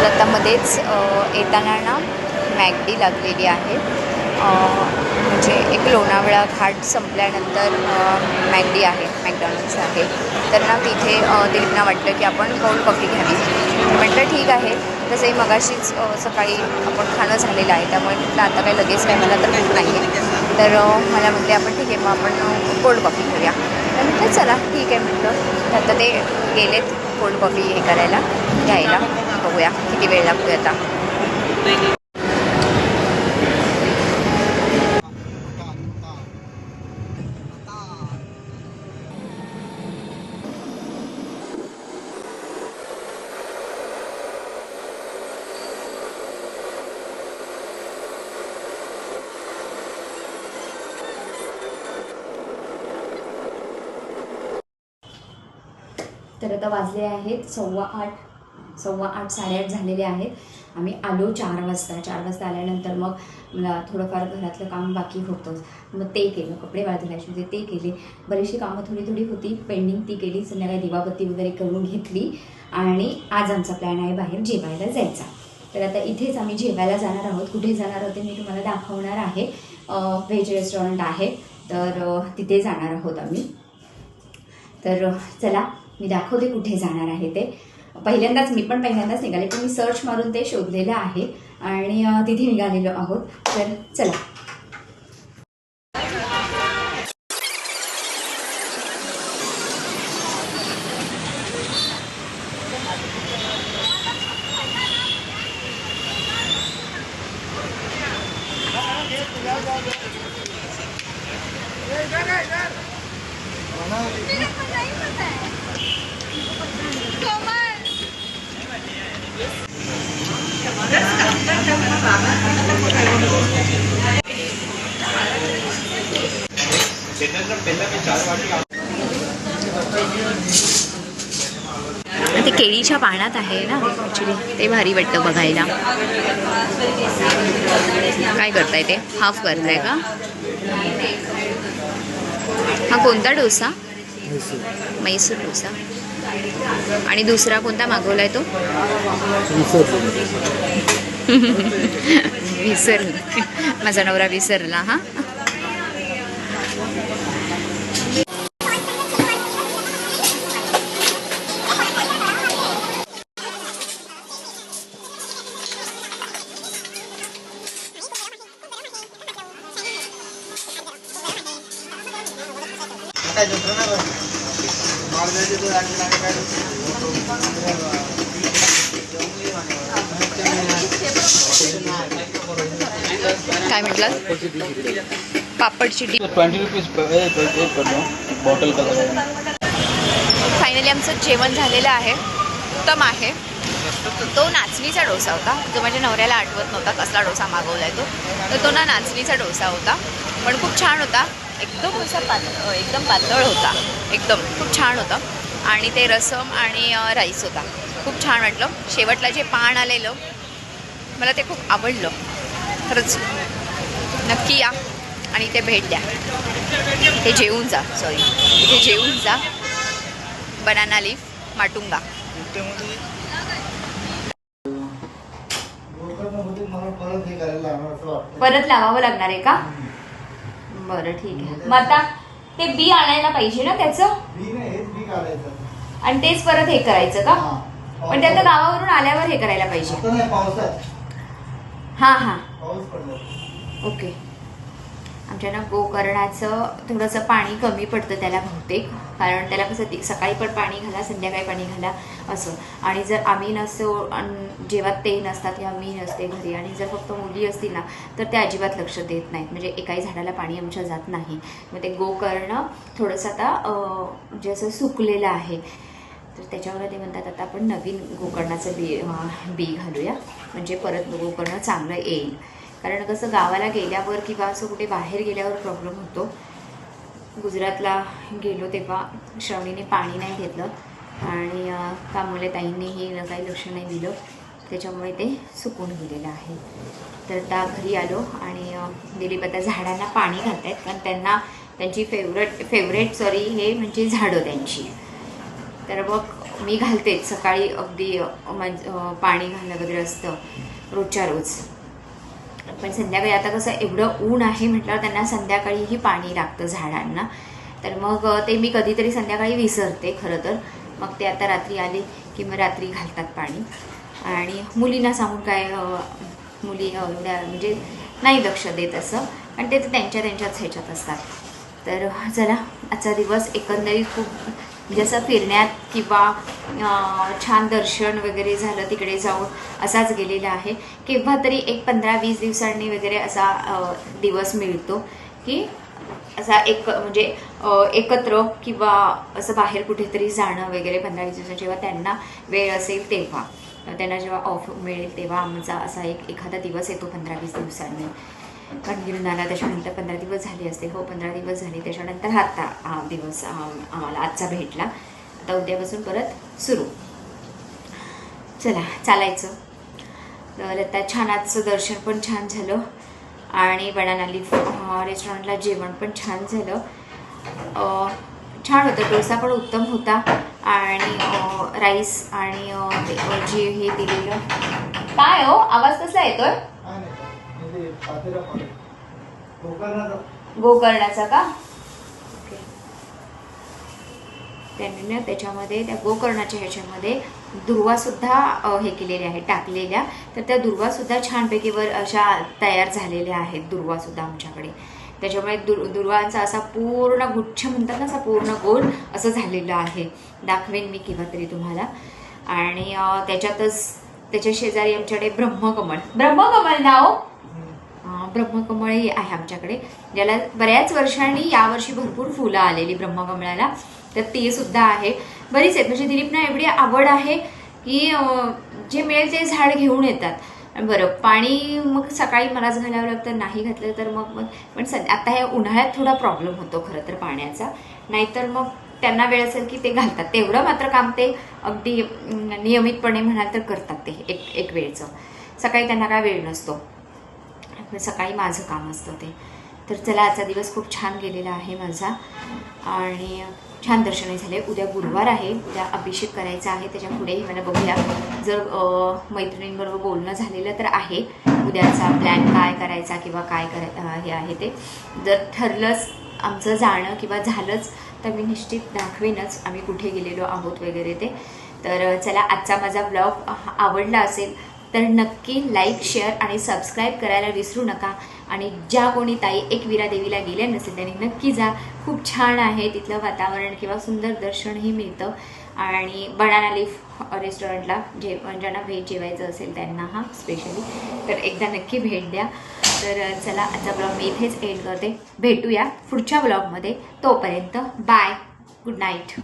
तर आता मध्येच येताना ना मॅगडी लागलेली आहे, म्हणजे एक लोणावळा घाट संपल्यानंतर मॅगडी आहे, मॅकडॉनल्ड्स आहे. तर ना तिथे दिलीपना वाटलं की आपण कोल्ड कॉफी घ्यावी. म्हटलं ठीक आहे. तसंही मगाशीच सकाळी आपण खाणं झालेलं आहे, त्यामुळे म्हटलं आता काही लगेच काय मला तर भूक नाही आहे. तर मला म्हटले आपण ठीक आहे मग आपण कोल्ड कॉफी घेऊया. तर म्हटलं चला ठीक आहे म्हटलं. तर आता ते गेलेत कोल्ड कॉफी हे करायला, घ्यायला. बघूया किती वेळ लागतोय आता. तर आता वाजले आहेत 8:15, 8:15 8:30 झालेले आहेत. आम्ही आलो 4 वाजता. 4 वाजता आल्यानंतर मग मला थोडंफार घरातलं काम बाकी होतंच, मग ते केलं. कपडे वाळत घालायचे होते ते केले. बरीचशी कामं थोडी होती पेंडिंग, ती केली. संध्याकाळी दिवाबत्ती वगैरे करून घेतली आणि आज आमचा प्लॅन आहे बाहेर जेवायला जायचा. तर आता इथेच आम्ही जेवायला जाणार आहोत. कुठे जाणार आहोत ते मी तुम्हाला दाखवणार आहे. व्हेज रेस्टॉरंट आहे, तर तिथे जाणार आहोत आम्ही. तर चला मी दाखवते कुठे जाणार आहे ते. मी पण पहिल्यांदाच निघाले, पण मी सर्च मारून ते शोधलेलं आहे आणि तिथे निघालेलो आहोत. तर चला. ते केळीच्या पानात आहे ना ॲक्च्युली, ते भारी वाटतं बघायला. काय करताय ते? हाफ करताय का? हा कोणता डोसा? मैसूर डोसा. आणि दुसरा कोणता मागवलाय तो? विसरला माझा नवरा, विसरला. हा काय म्हटलं? पापडची डी 20 रुपीज बॉटल का. फायनली आमचं जेवण झालेलं आहे. उत्तम आहे. तो नाचणीचा डोसा होता, जो माझ्या नवऱ्याला आठवत नव्हता कसला डोसा मागवला आहे तो. तर तो ना नाचणीचा डोसा होता, पण खूप छान होता. एकदम असा एकदम पातळ होता, एकदम खूप छान होतं. आणि ते रसम आणि राईस होता, खूप छान वाटलं. शेवटला जे पान आलेलं मला ते खूप आवडलं. खरंच नक्की या आणि इथे भेट द्या. इथे जेवून जा, इथे जेवून जा. Banana leaf Matunga. परत लावावं लागणार आहे का? बरं ठीक आहे. मग आता ते बी आणायला पाहिजे ना त्याचं, आणि तेच परत हे करायचं का? पण ते आता गावावरून आल्यावर हे करायला पाहिजे. हां हां ओके. आमच्या ना गोकर्णाचं थोडंसं पाणी कमी पडतं त्याला बहुतेक, कारण त्याला कसं सकाळी पण पाणी घाला, संध्याकाळी पाणी घाला असं. आणि जर आम्ही नसतो, जेव्हा ते नसतात किंवा मी नसते घरी, आणि जर फक्त मुली असतील ना तर ते अजिबात लक्ष देत नाहीत. म्हणजे एकाही झाडाला पाणी आमच्या जात नाही. मग ते गोकर्ण थोडंसं आता म्हणजे असं सुकलेलं आहे, तर त्याच्यावर ते म्हणतात आता आपण नवीन गोकर्णाचं बी घालूया, म्हणजे परत गोकर्ण चांगलं येईल. कारण कसं गावाला गेल्यावर किंवा असं कुठे बाहेर गेल्यावर प्रॉब्लेम होतो. गुजरातला गेलो तेव्हा श्रवणीने पाणी नाही घेतलं आणि कामोले ताईंनीही काही लक्ष नाही दिलं, त्याच्यामुळे ते सुकून गेलेलं आहे. तर त्या घरी आलो आणि दिलीप आता झाडांना पाणी घालत आहेत, कारण त्यांची फेवरेट हे म्हणजे झाडं त्यांची. तर मग मी घालतेच सकाळी अगदी पाणी घालणं वगैरे असतं रोजच्या रोज. पण संध्याकाळी आता कसं एवढं ऊन आहे म्हटल्यावर त्यांना संध्याकाळीही पाणी लागतं झाडांना. तर मग ते मी कधीतरी संध्याकाळी विसरते खरं तर. मग ते आता रात्री आले की मग रात्री घालतात पाणी. आणि मुलींना सांगून काय मुली एवढ्या म्हणजे नाही लक्ष देत असं, पण ते त्यांच्याच ह्याच्यात असतात. तर चला आजचा दिवस एकंदरीत खूप म्हणजे असं फिरण्यात किंवा छान दर्शन वगैरे झालं तिकडे जाऊन असाच गेलेला आहे. केव्हा तरी एक 15-20 दिवसांनी वगैरे असा दिवस मिळतो की असा एक म्हणजे एकत्र किंवा असं बाहेर कुठेतरी जाणं वगैरे 15-20 दिवसांनी जेव्हा त्यांना वेळ असेल तेव्हा, त्यांना जेव्हा ऑफ मिळेल तेव्हा आमचा असा एखादा दिवस येतो 15-20 दिवसांनी. कंटिन्यू आला त्याच्यानंतर 15 दिवस झाले असते. हो 15 दिवस झाले. त्याच्यानंतर आत्ता दिवस आम्हाला आजचा भेटला. आता उद्यापासून परत सुरू. चला चालायचं. तर आता छान आजचं दर्शन पण छान झालं आणि बनाना लीफ रेस्टॉरंटला जेवण पण छान झालं. छान होतं. डोसा पण उत्तम होता आणि राईस आणि जे हे दिलेलं. काय हो आवाज कसा येतोय? गोकर्णाचा का? ओके. त्यांनी ना त्याच्यामध्ये त्या गोकर्णाच्या ह्याच्यामध्ये दुर्वासुद्धा हे केलेले आहेत टाकलेल्या. तर त्या दुर्वासुद्धा छानपैकी वर अशा तयार झालेल्या आहेत दुर्वासुद्धा आमच्याकडे. त्याच्यामुळे दुर्वांचा असा पूर्ण गुच्छ म्हणतात ना, असा पूर्ण गोल असं झालेलं आहे. दाखवेन मी केव्हा तरी तुम्हाला. आणि त्याच्या शेजारी आमच्याकडे ब्रह्मकमळ नाव ब्रह्मकमळही आहे आमच्याकडे, ज्याला बऱ्याच वर्षांनी यावर्षी भरपूर फुलं आलेली ब्रह्मकमळाला. तर ते सुद्धा आहे. बरीच आहेत. म्हणजे दिलीपना एवढी आवड आहे की जे मिळेल ते झाड घेऊन येतात. बरं पाणी मग सकाळी मलाच घालावं लागतं, नाही घातलं तर मग पण आता ह्या उन्हाळ्यात थोडा प्रॉब्लेम होतो खरं तर पाण्याचा. नाहीतर मग त्यांना वेळ असेल की ते घालतात. तेवढं मात्र काम ते अगदी नियमितपणे म्हणाल तर करतात ते एक वेळचं. सकाळी त्यांना काय वेळ नसतो, सकाळी माझं काम असतं ते. तर चला आजचा दिवस खूप छान गेलेला आहे माझा आणि छान दर्शनही झाले. उद्या गुरुवार आहे. उद्या अभिषेक करायचा आहे. त्याच्या पुढेही मला बघूया जर मैत्रिणींबरोबर बोलणं झालेलं तर आहे उद्याचा प्लॅन काय करायचा किंवा काय हे आहे ते. जर ठरलंच आमचं जाणं किंवा झालंच तर मी निश्चित दाखवेनच आम्ही कुठे गेलेलो आहोत वगैरे ते. तर चला आजचा माझा ब्लॉग आवडला असेल तर नक्की लाईक, शेअर आणि सबस्क्राईब करायला विसरू नका. आणि ज्या कोणी ताई एकविरा देवीला गेल्या नसेल त्यांनी नक्की जा. खूप छान आहे तिथलं वातावरण किंवा सुंदर दर्शनही मिळतं. आणि बनाना लीफ रेस्टॉरंटला ज्यांना व्हेज जेवायचं असेल त्यांना हा स्पेशली तर एकदा नक्की भेट द्या. तर चला आजचा ब्लॉग मी इथेच एंड करते. भेटूया पुढच्या ब्लॉगमध्ये. तोपर्यंत बाय, गुड नाईट.